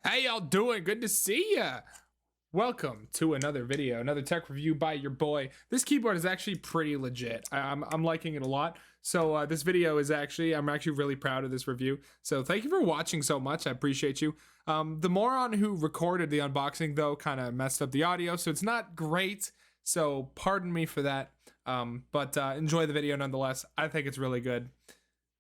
How y'all doing? Good to see ya. Welcome to another video, another tech review by your boy. This keyboard is actually pretty legit. I'm liking it a lot. So this video is I'm actually really proud of this review. So thank you for watching so much. I appreciate you. The moron who recorded the unboxing though kind of messed up the audio, so it's not great. So pardon me for that. But enjoy the video nonetheless. I think it's really good.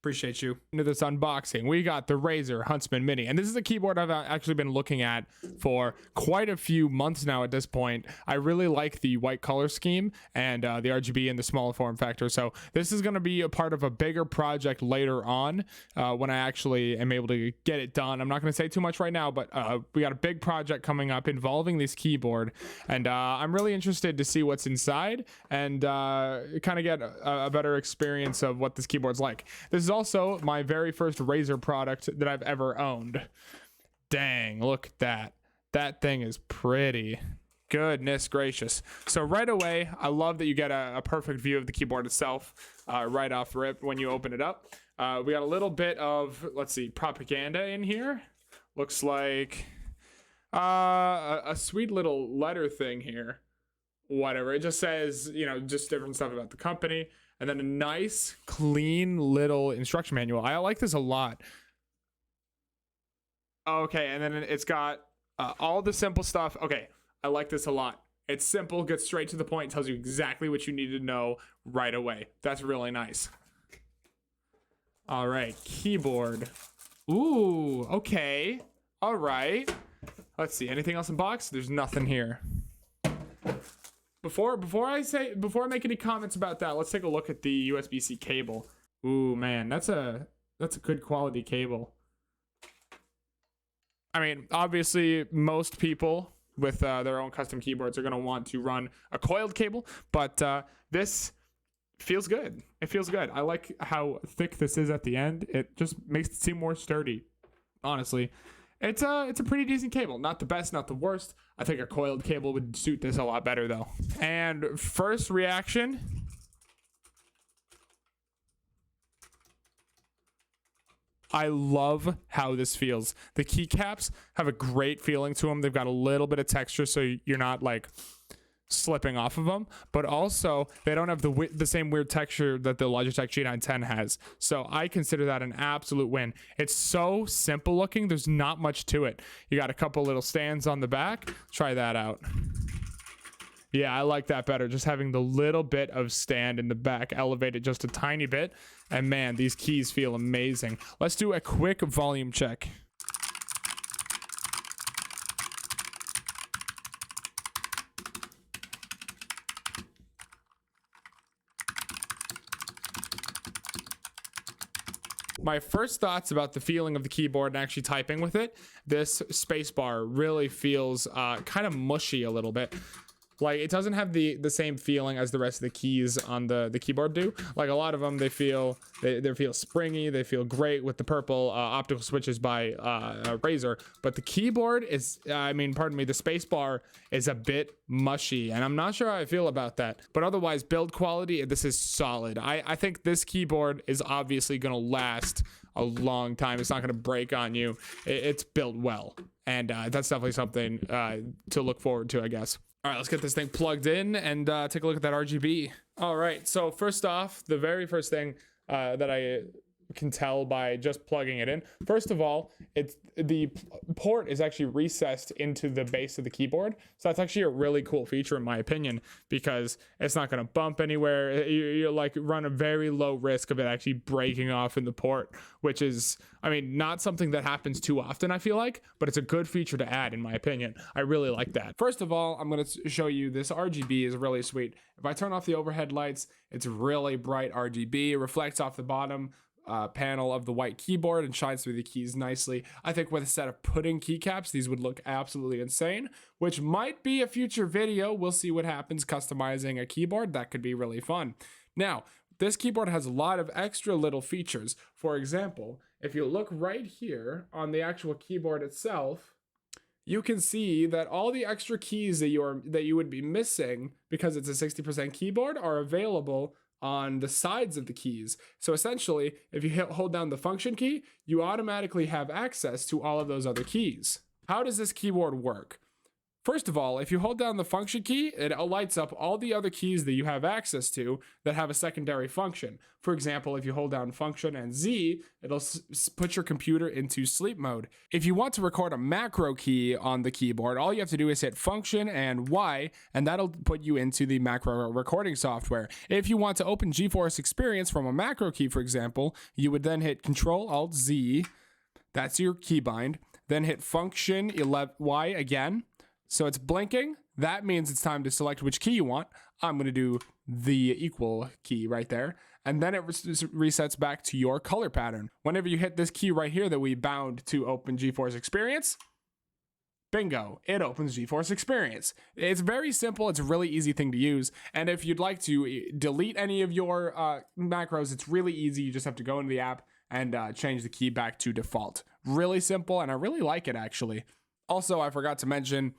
Appreciate you. Into this unboxing, we got the Razer Huntsman Mini, and this is a keyboard I've actually been looking at for quite a few months now at this point. I really like the white color scheme and the RGB and the smaller form factor, so this is going to be a part of a bigger project later on when I actually am able to get it done. I'm not going to say too much right now, but we got a big project coming up involving this keyboard, and I'm really interested to see what's inside and kind of get a better experience of what this keyboard's like. This is also my very first Razer product that I've ever owned. Dang, look at that. That thing is pretty. Goodness gracious. So right away, I love that you get a perfect view of the keyboard itself right off rip when you open it up. We got a little bit of, let's see, propaganda in here. Looks like a sweet little letter thing here. Whatever. It just says, you know, just different stuff about the company. And then a nice, clean little instruction manual. I like this a lot. Okay, and then it's got all the simple stuff. Okay, I like this a lot. It's simple, gets straight to the point, tells you exactly what you need to know right away. That's really nice. All right, keyboard. Ooh, okay. All right. Let's see, anything else in box? There's nothing here. Before I make any comments about that, let's take a look at the USB-C cable. Ooh, man, that's a good quality cable. I mean, obviously, most people with their own custom keyboards are going to want to run a coiled cable, but this feels good. It feels good. I like how thick this is at the end. It just makes it seem more sturdy, honestly. It's a pretty decent cable. Not the best, not the worst. I think a coiled cable would suit this a lot better, though. And first reaction. I love how this feels. The keycaps have a great feeling to them. They've got a little bit of texture, so you're not like slipping off of them, but also they don't have the same weird texture that the Logitech G910 has. So I consider that an absolute win. It's so simple looking. There's not much to it. You got a couple little stands on the back. Try that out. Yeah, I like that better. Just having the little bit of stand in the back, elevated just a tiny bit. And man, these keys feel amazing. Let's do a quick volume check. My first thoughts about the feeling of the keyboard and actually typing with it, this spacebar really feels kind of mushy a little bit. Like, it doesn't have the same feeling as the rest of the keys on the keyboard do. Like, a lot of them, they feel springy, they feel great with the purple optical switches by Razer. But the keyboard is, pardon me, the spacebar is a bit mushy, and I'm not sure how I feel about that. But otherwise, build quality, this is solid. I think this keyboard is obviously going to last a long time. It's not going to break on you. It's built well, and that's definitely something to look forward to, I guess. All right, let's get this thing plugged in and take a look at that RGB. All right, so first off, the very first thing that I can tell by just plugging it in, first of all, the port is actually recessed into the base of the keyboard. So that's actually a really cool feature in my opinion, because it's not going to bump anywhere. You like run a very low risk of it actually breaking off in the port, which is, not something that happens too often, I feel like, but it's a good feature to add in my opinion. I really like that. First of all, I'm going to show you this RGB is really sweet. If I turn off the overhead lights, it's really bright RGB. It reflects off the bottom panel of the white keyboard and shines through the keys nicely. I think with a set of pudding keycaps, these would look absolutely insane, which might be a future video. We'll see what happens customizing a keyboard. That could be really fun. Now, this keyboard has a lot of extra little features. For example, if you look right here on the actual keyboard itself, you can see that all the extra keys that you would be missing because it's a 60% keyboard are available on the sides of the keys. So essentially, if you hold down the function key, you automatically have access to all of those other keys. How does this keyboard work? First of all, if you hold down the function key, it lights up all the other keys that you have access to that have a secondary function. For example, if you hold down function and Z, it'll put your computer into sleep mode. If you want to record a macro key on the keyboard, all you have to do is hit function and Y, and that'll put you into the macro recording software. If you want to open GeForce Experience from a macro key, for example, you would then hit Control Alt Z, that's your keybind, then hit function Y again. So it's blinking. That means it's time to select which key you want. I'm going to do the equal key right there. And then it resets back to your color pattern. Whenever you hit this key right here that we bound to open GeForce Experience, bingo, it opens GeForce Experience. It's very simple. It's a really easy thing to use. And if you'd like to delete any of your macros, it's really easy. You just have to go into the app and change the key back to default. Really simple, and I really like it, actually. Also, I forgot to mention,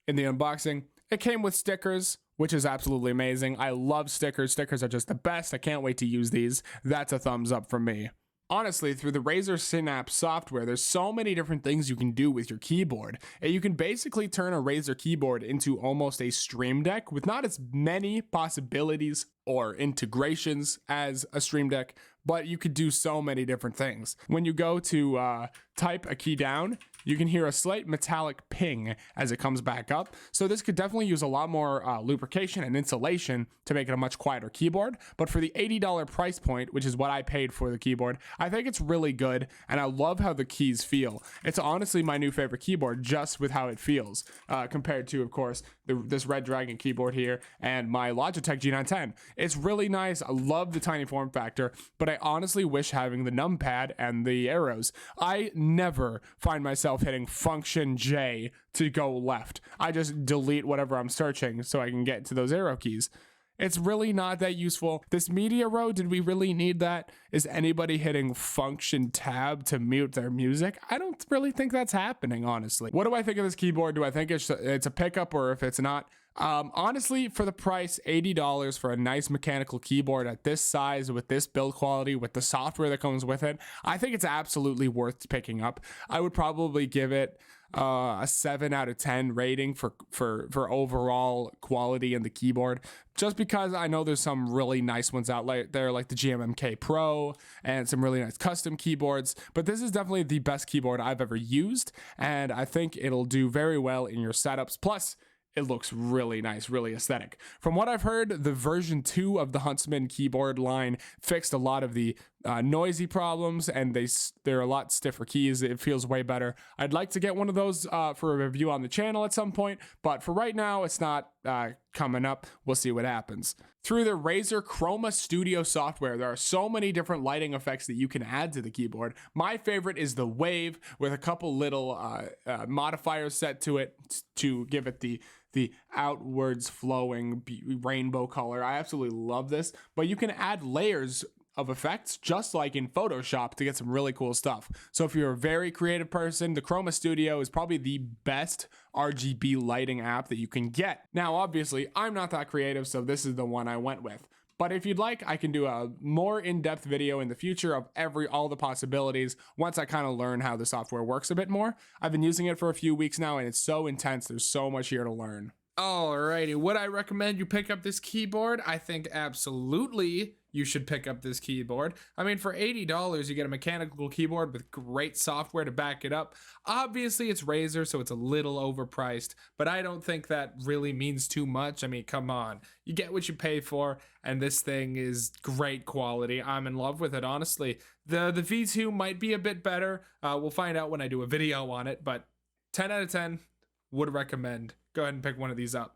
in the unboxing, it came with stickers, which is absolutely amazing. I love stickers. Stickers are just the best. I can't wait to use these. That's a thumbs up from me. Honestly, through the Razer Synapse software, there's so many different things you can do with your keyboard. And you can basically turn a Razer keyboard into almost a Stream Deck with not as many possibilities or integrations as a Stream Deck, but you could do so many different things. When you go to type a key down, you can hear a slight metallic ping as it comes back up. So this could definitely use a lot more lubrication and insulation to make it a much quieter keyboard. But for the $80 price point, which is what I paid for the keyboard, I think it's really good, and I love how the keys feel. It's honestly my new favorite keyboard just with how it feels, compared to, of course, this Red Dragon keyboard here and my Logitech G910. It's really nice. I love the tiny form factor, but I honestly wish having the numpad and the arrows. I never find myself hitting function J to go left. I just delete whatever I'm searching so I can get to those arrow keys. It's really not that useful. This media row, did we really need that? Is anybody hitting function tab to mute their music? I don't really think that's happening, honestly. What do I think of this keyboard? Do I think it's a pickup, or if it's not? Honestly, for the price, $80 for a nice mechanical keyboard at this size, with this build quality, with the software that comes with it, I think it's absolutely worth picking up. I would probably give it a 7 out of 10 rating for overall quality in the keyboard, just because I know there's some really nice ones out there, like the GMMK Pro and some really nice custom keyboards, but this is definitely the best keyboard I've ever used, and I think it'll do very well in your setups. Plus, it looks really nice, really aesthetic. From what I've heard, the version 2 of the Huntsman keyboard line fixed a lot of the noisy problems, and they're a lot stiffer keys. It feels way better. I'd like to get one of those for a review on the channel at some point, but for right now, it's not coming up. We'll see what happens. Through the Razer Chroma Studio software, there are so many different lighting effects that you can add to the keyboard. My favorite is the wave, with a couple little modifiers set to it to give it the outwards flowing rainbow color. I absolutely love this, but you can add layers of effects just like in Photoshop to get some really cool stuff. So if you're a very creative person, the Chroma Studio is probably the best RGB lighting app that you can get. Now, obviously, I'm not that creative, so this is the one I went with. But if you'd like, I can do a more in-depth video in the future of all the possibilities once I kind of learn how the software works a bit more. I've been using it for a few weeks now, and it's so intense. There's so much here to learn. Alrighty, would I recommend you pick up this keyboard? I think absolutely you should pick up this keyboard. I mean, for $80, you get a mechanical keyboard with great software to back it up. Obviously, it's Razer, so it's a little overpriced, but I don't think that really means too much. I mean, come on. You get what you pay for, and this thing is great quality. I'm in love with it, honestly. The V2 might be a bit better. We'll find out when I do a video on it, but 10 out of 10, would recommend. Go ahead and pick one of these up.